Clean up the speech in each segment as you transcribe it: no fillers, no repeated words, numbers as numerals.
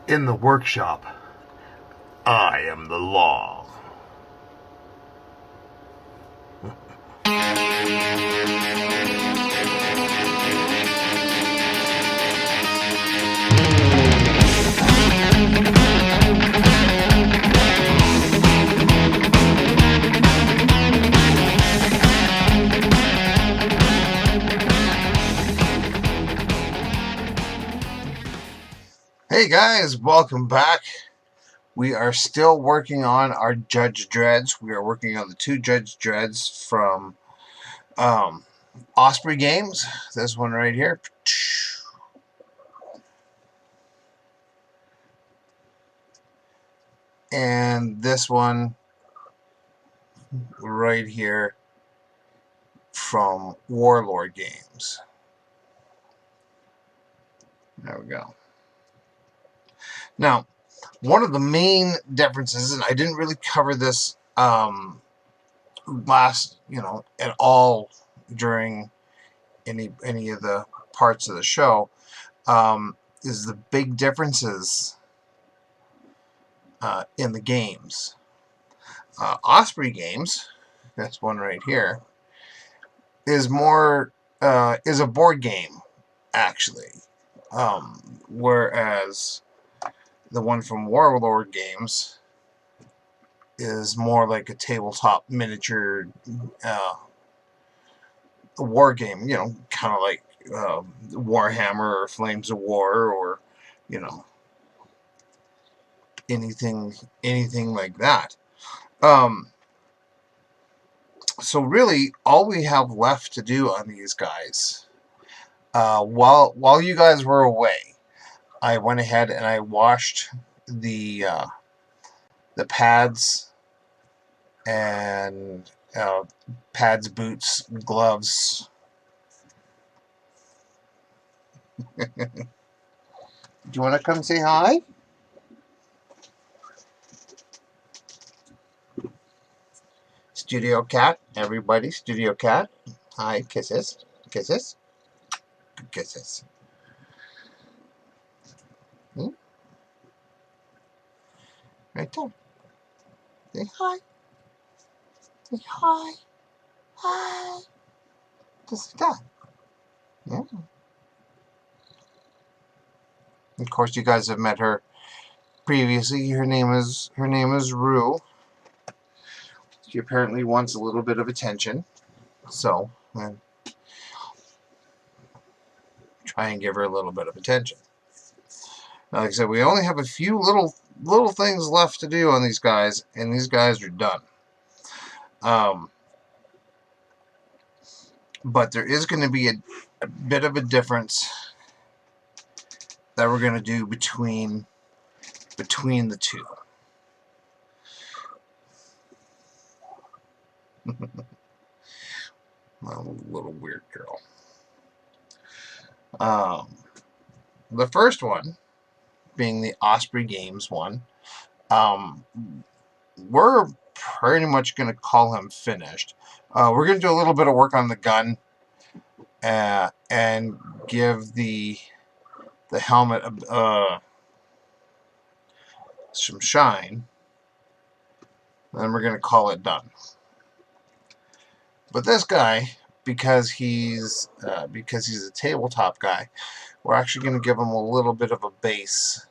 In the workshop, I am the law. Hey guys, welcome back. We are still working on our Judge Dredds. We are working on the two Judge Dredds from Osprey Games. This one right here. And this one right here from Warlord Games. There we go. Now, one of the main differences, and I didn't really cover this last, at all during any of the parts of the show, is the big differences in the games. Osprey Games, this one right here, is more is a board game actually, whereas the one from Warlord Games is more like a tabletop miniature war game, kind of like Warhammer or Flames of War, or anything like that. So really, all we have left to do on these guys, while you guys were away, I went ahead and I washed the pads and pads, boots, gloves. Do you want to come say hi? Studio Cat, everybody, Studio Cat. Hi, kisses, kisses, kisses. Right there. Say hi. Say hi. Hi. Just like that. Yeah. Of course, you guys have met her previously. Her name is Rue. She apparently wants a little bit of attention, so try and give her a little bit of attention. Now, like I said, we only have a few little things left to do on these guys, and these guys are done. But there is going to be a bit of a difference that we're going to do between the two. Well, little weird girl. The first one being the Osprey Games one. We're pretty much going to call him finished. We're going to do a little bit of work on the gun and give the helmet some shine. Then we're going to call it done. But this guy, because he's a tabletop guy, we're actually going to give him a little bit of a base.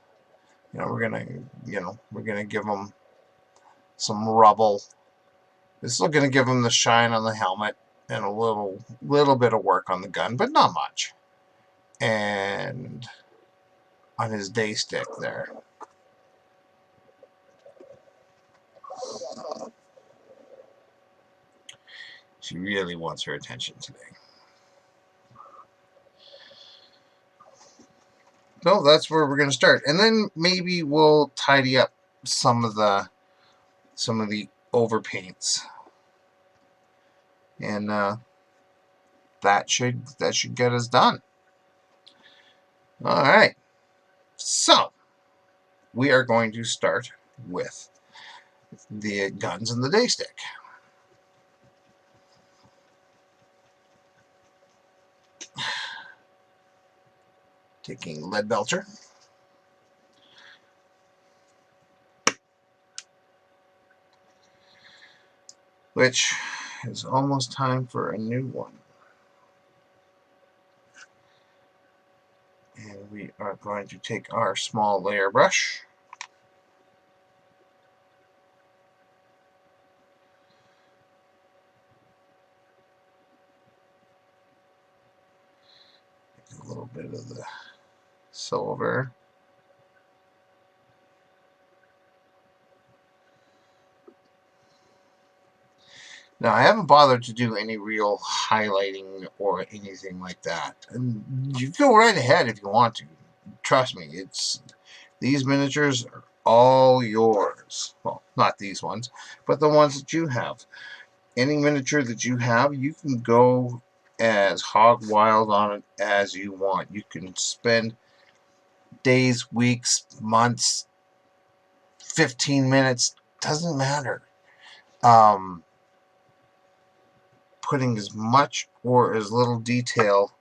We're gonna give him some rubble. It's still going to give him the shine on the helmet and a little bit of work on the gun, but not much. And on his day stick there. She really wants her attention today. So that's where we're going to start, and then maybe we'll tidy up some of the overpaints, and that should get us done. All right. So we are going to start with the guns and the day stick. Taking lead belcher, which is almost time for a new one. And we are going to take our small layer brush, a little bit of the silver. Now, I haven't bothered to do any real highlighting or anything like that. And you go right ahead if you want to. Trust me, these miniatures are all yours. Well, not these ones, but the ones that you have. Any miniature that you have, you can go as hog wild on it as you want. You can spend days, weeks, months, 15 minutes, doesn't matter. Putting as much or as little detail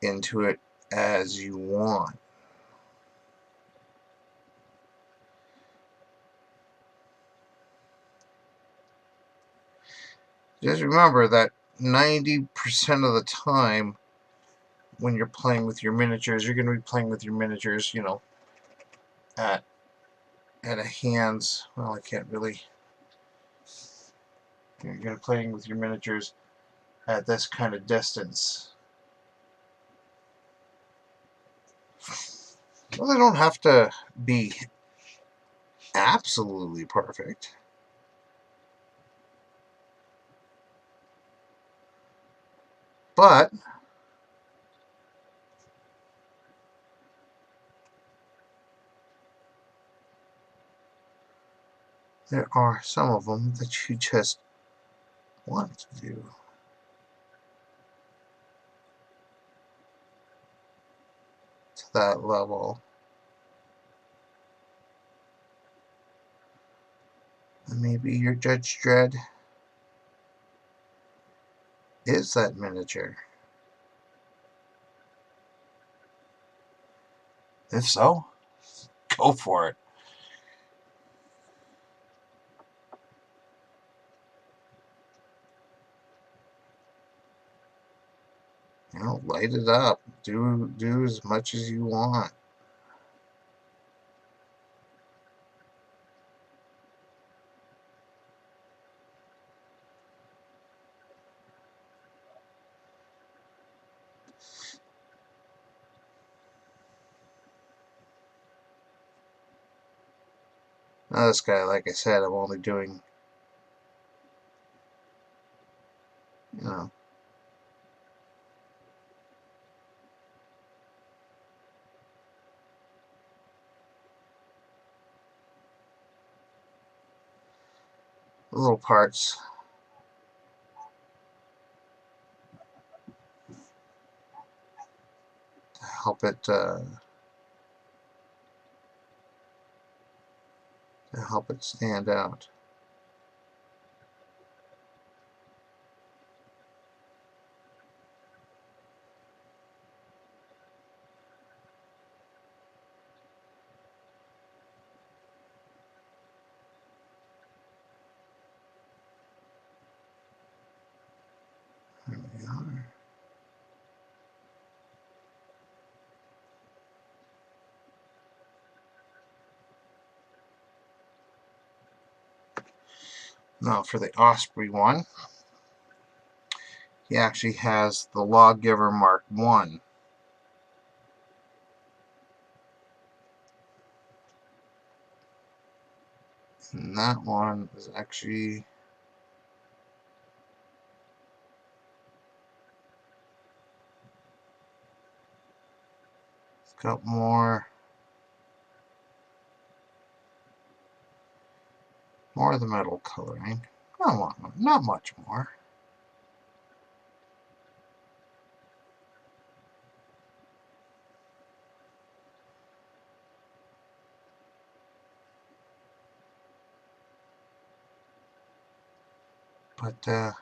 into it as you want. Just remember that 90% of the time when you're playing with your miniatures, you're going to be playing with your miniatures, you know, at a hands, well, I can't really, you're going to be playing with your miniatures at this kind of distance. Well, they don't have to be absolutely perfect. But there are some of them that you just want to do. To that level. And maybe your Judge Dredd is that miniature. If so, go for it. You know, light it up. Do as much as you want. Now this guy, like I said, I'm only doing, you know, little parts to help it stand out. There we are. Now for the Osprey one, he actually has the Lawgiver Mark 1. And that one is actually it's got more of the metal coloring. Not much more. But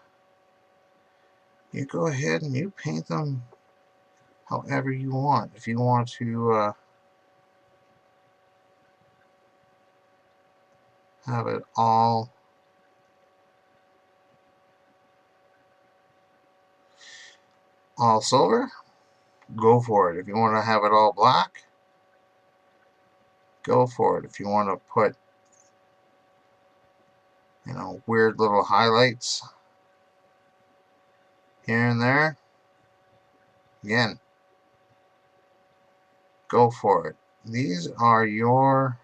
you go ahead and you paint them however you want. If you want to have it all all silver, go for it. If you want to have it all black, go for it. If you want to put, you know, weird little highlights here and there, again, go for it. These are your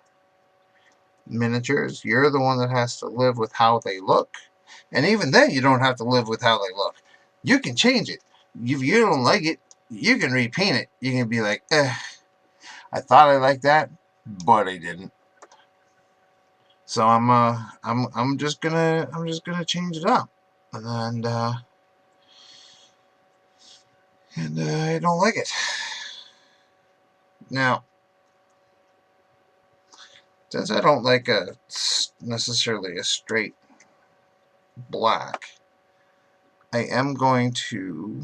miniatures. You're the one that has to live with how they look. And even then, you don't have to live with how they look. You can change it. If you don't like it, you can repaint it. You can be like, I thought I liked that, but I didn't. So I'm just gonna change it up, and I don't like it. Now, since I don't like necessarily a straight black, I am going to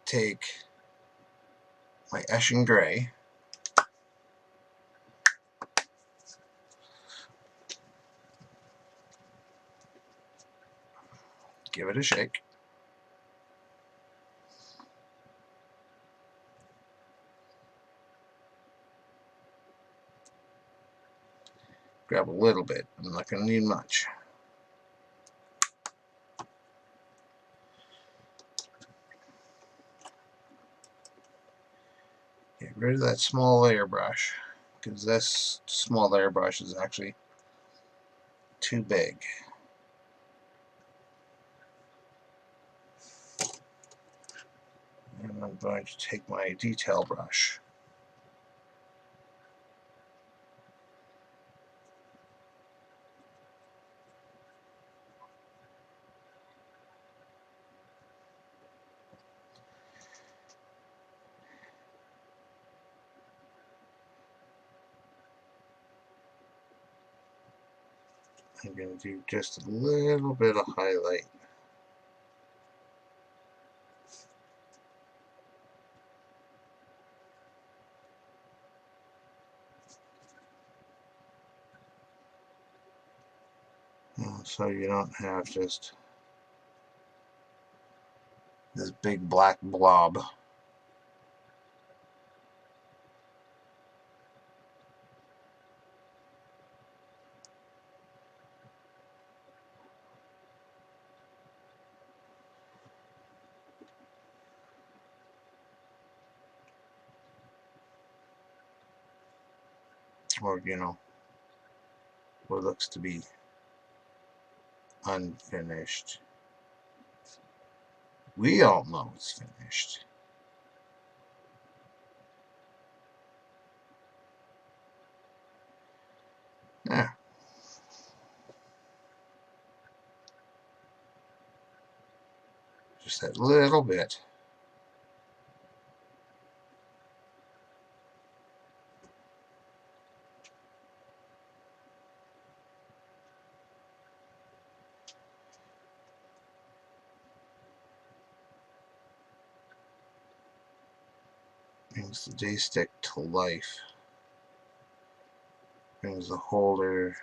take my Eshin Gray, give it a shake, grab a little bit. I'm not going to need much. Get rid of that small layer brush, because this small layer brush is actually too big. And I'm going to take my detail brush. I'm going to do just a little bit of highlight. So you don't have just this big black blob. Or, you know, what looks to be unfinished. We all know it's finished. Yeah. Just that little bit. Brings the J-stick to life. Brings the holder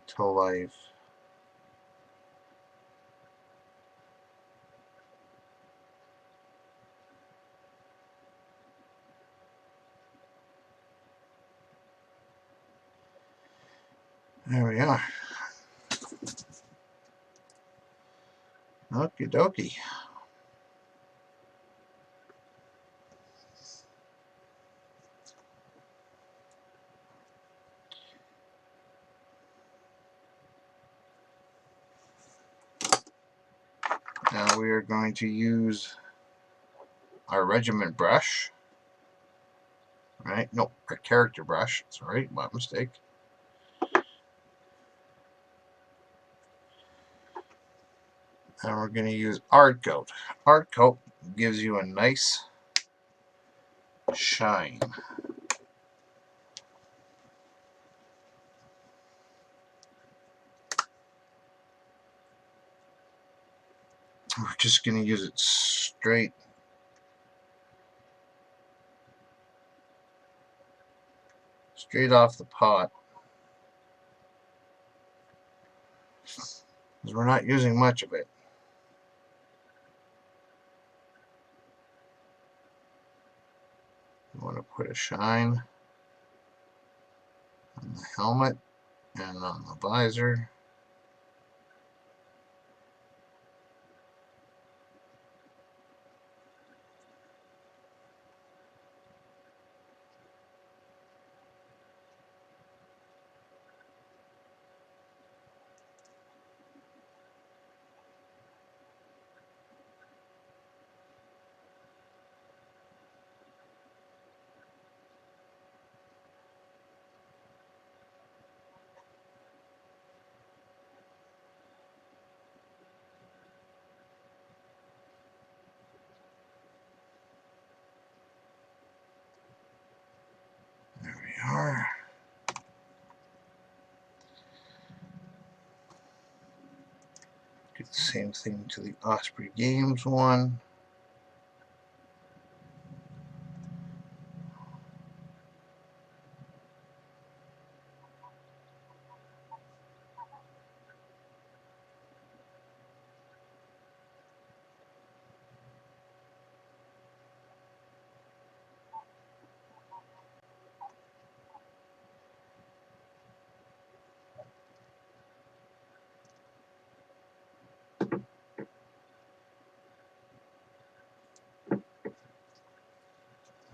to life. There we are. Okie dokie. Now we are going to use our regiment brush. Right? Nope, our character brush. Sorry, my mistake. And we're going to use Art Coat. Art Coat gives you a nice shine. We're just going to use it straight off the pot. because we're not using much of it. You want to put a shine on the helmet and on the visor. There we are. Do the same thing to the Osprey Games one.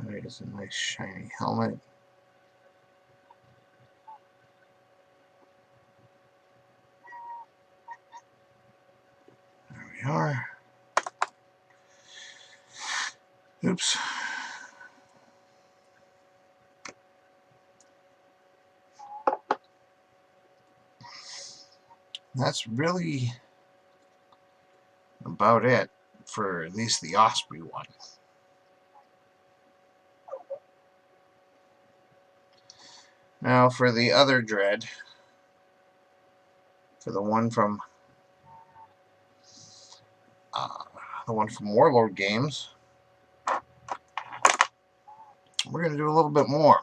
There's a nice shiny helmet. There we are. Oops. That's really about it for at least the Osprey one. Now for the other Dredd, for the one from Warlord Games, we're going to do a little bit more.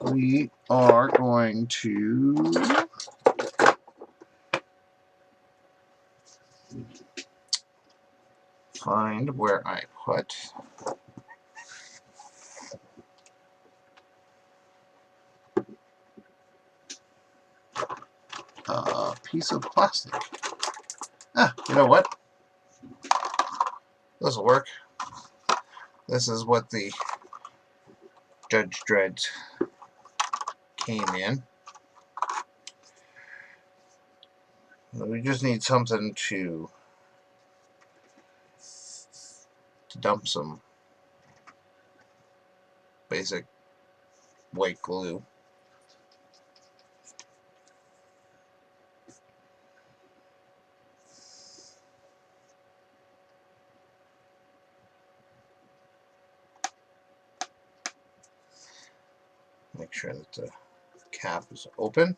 We are going to find where I put a piece of plastic. You know what? This will work. This is what the Judge Dredd came in. We just need something to dump some basic white glue. Make sure that the cap is open.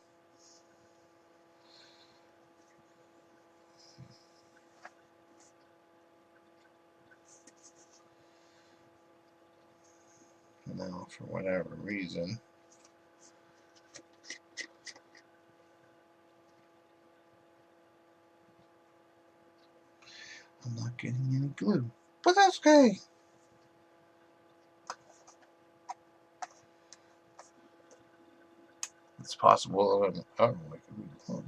Now, for whatever reason, I'm not getting any glue, but that's okay. It's possible. Oh,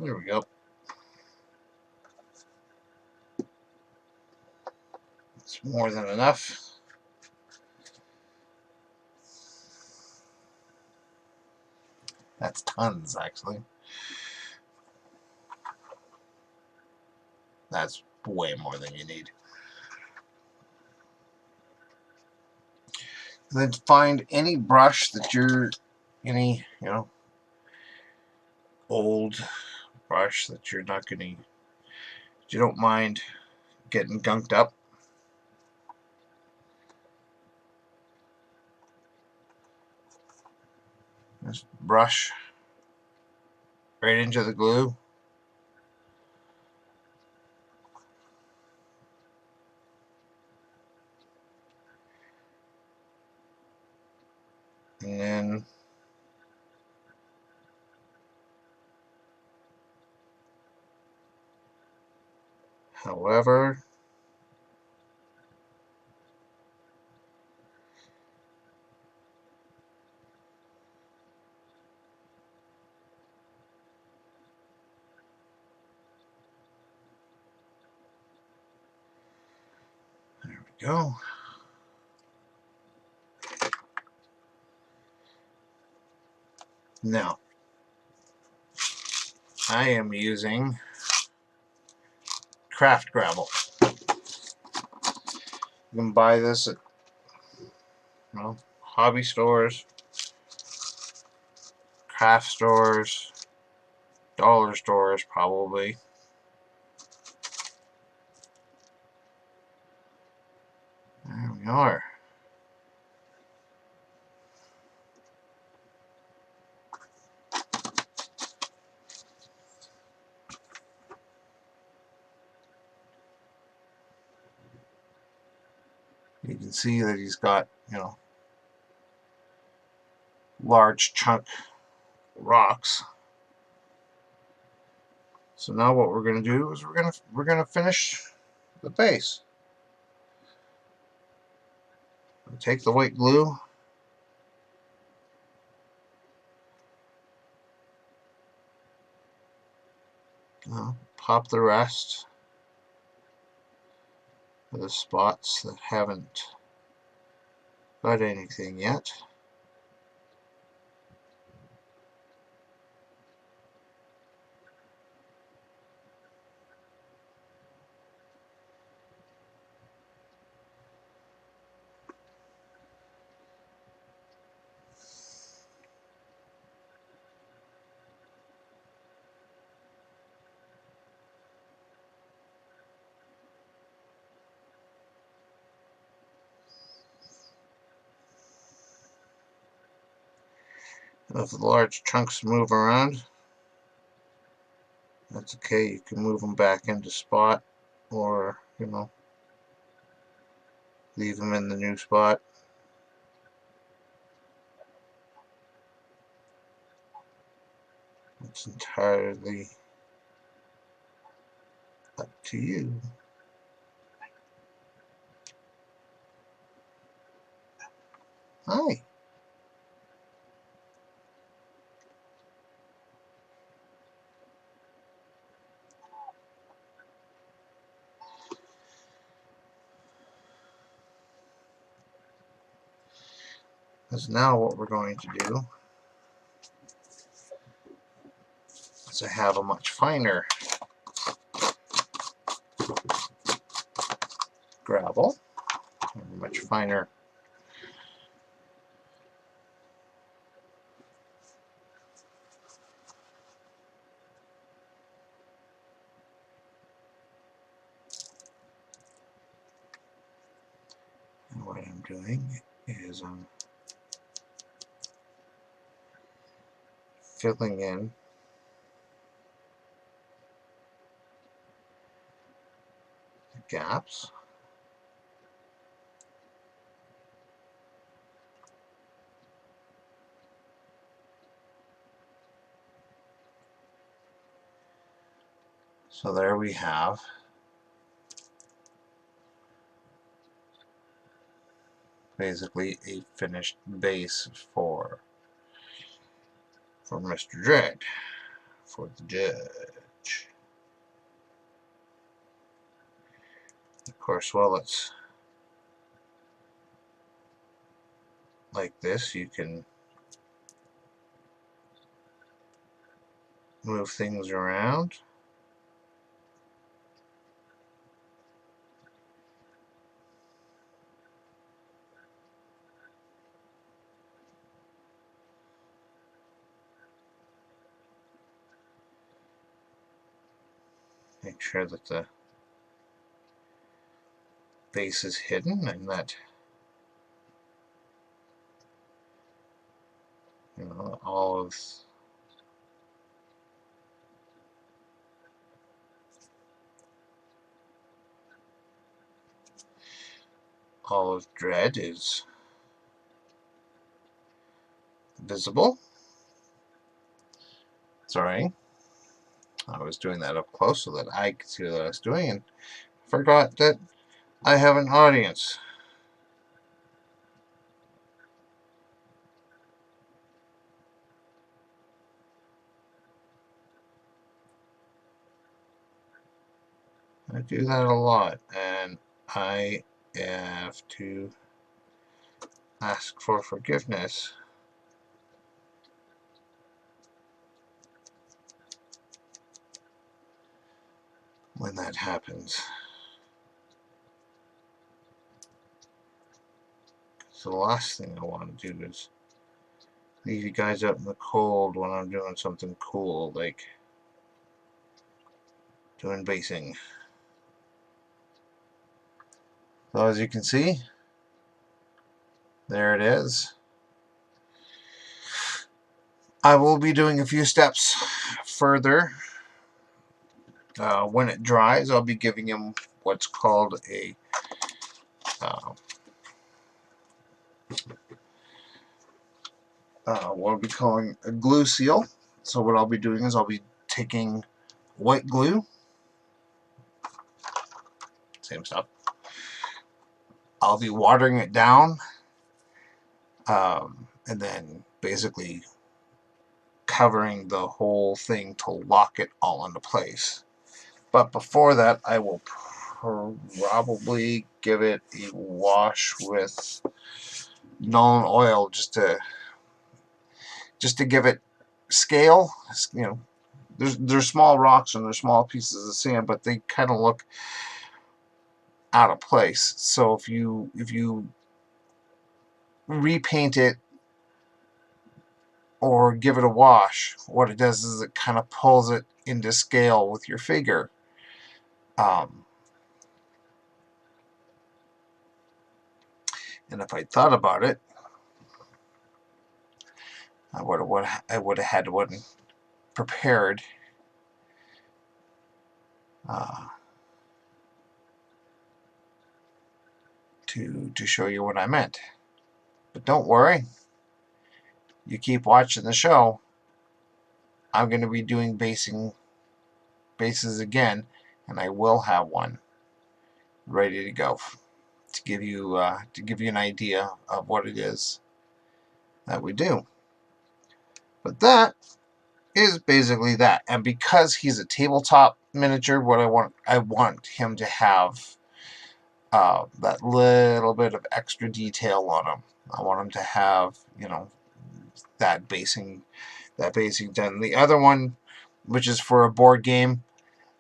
there we go. It's more than enough. That's tons, actually. That's way more than you need. And then find any brush that any old brush that you're not gonna, you don't mind getting gunked up. Just brush right into the glue. And then However, there we go. Now, I am using craft gravel. You can buy this at hobby stores, craft stores, dollar stores probably. There we are. You can see that he's got, large chunk rocks. So now what we're going to do is we're going to finish the base. Take the white glue, pop the rest of the spots that haven't got anything yet. If the large chunks move around, that's okay. You can move them back into spot, or leave them in the new spot. It's entirely up to you. Hi. Because now what we're going to do is I have a much finer gravel, a much finer and what I'm doing is I'm filling in the gaps. So there we have basically a finished base for Mr. Dredd, for the judge. Of course, while it's like this, you can move things around. Make sure that the base is hidden and that all of Dredd is visible. Sorry. I was doing that up close so that I could see what I was doing, and forgot that I have an audience. I do that a lot, and I have to ask for forgiveness when that happens. So the last thing I want to do is leave you guys out in the cold when I'm doing something cool, like doing basing. So as you can see, there it is. I will be doing a few steps further. When it dries, I'll be giving him what's called a what I'll be calling a glue seal. So what I'll be doing is I'll be taking white glue, same stuff. I'll be watering it down, and then basically covering the whole thing to lock it all into place. But before that, I will probably give it a wash with Nuln oil just to give it scale. You know, there's small rocks and there's small pieces of sand, but they kind of look out of place. So if you repaint it or give it a wash, what it does is it kind of pulls it into scale with your figure. And if I thought about it, I would have had one prepared to show you what I meant. But don't worry, you keep watching the show. I'm going to be doing bases again, and I will have one ready to go to give you an idea of what it is that we do. But that is basically that. And because he's a tabletop miniature, what I want him to have that little bit of extra detail on him. I want him to have, you know, that basing done. The other one, which is for a board game,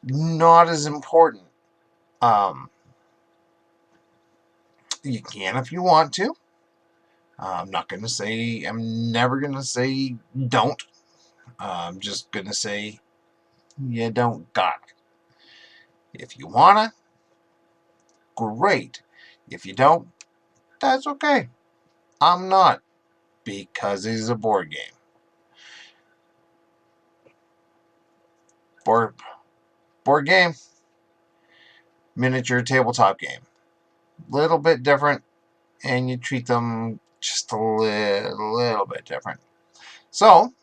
not as important. You can if you want to. I'm never going to say don't. I'm just going to say you don't got it. If you want to, great. If you don't, that's okay. I'm not, because it's a board game. Board game, miniature tabletop game. Little bit different, and you treat them just a little bit different. So,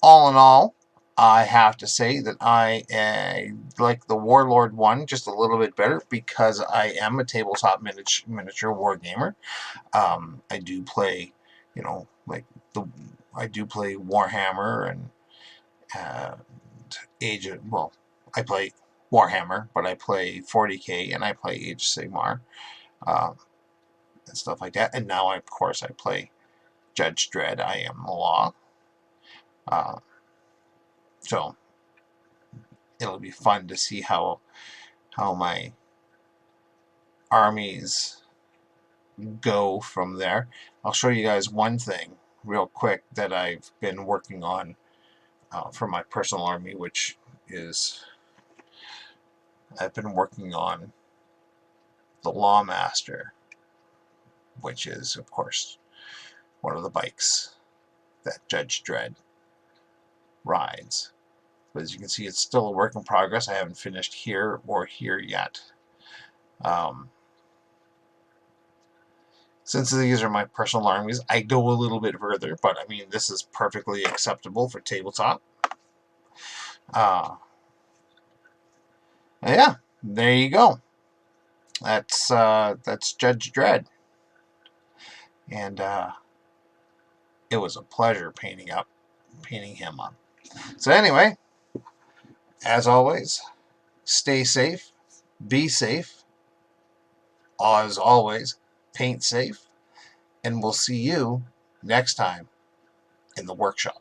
all in all, I have to say that I like the Warlord one just a little bit better because I am a tabletop miniature wargamer. I do play, you know, I do play Warhammer and Age of, well, I play Warhammer, but I play 40K and I play Age of Sigmar and stuff like that. And now, of course, I play Judge Dredd. I am the law. So it'll be fun to see how my armies go from there. I'll show you guys one thing real quick that I've been working on for my personal army, which is I've been working on the Lawmaster, which is, of course, one of the bikes that Judge Dredd rides. But as you can see, it's still a work in progress. I haven't finished here or here yet. Since these are my personal armies, I go a little bit further, but I mean, this is perfectly acceptable for tabletop. Yeah, there you go. That's Judge Dredd, and it was a pleasure painting him up. So anyway, as always, stay safe, be safe, as always, paint safe, and we'll see you next time in the workshop.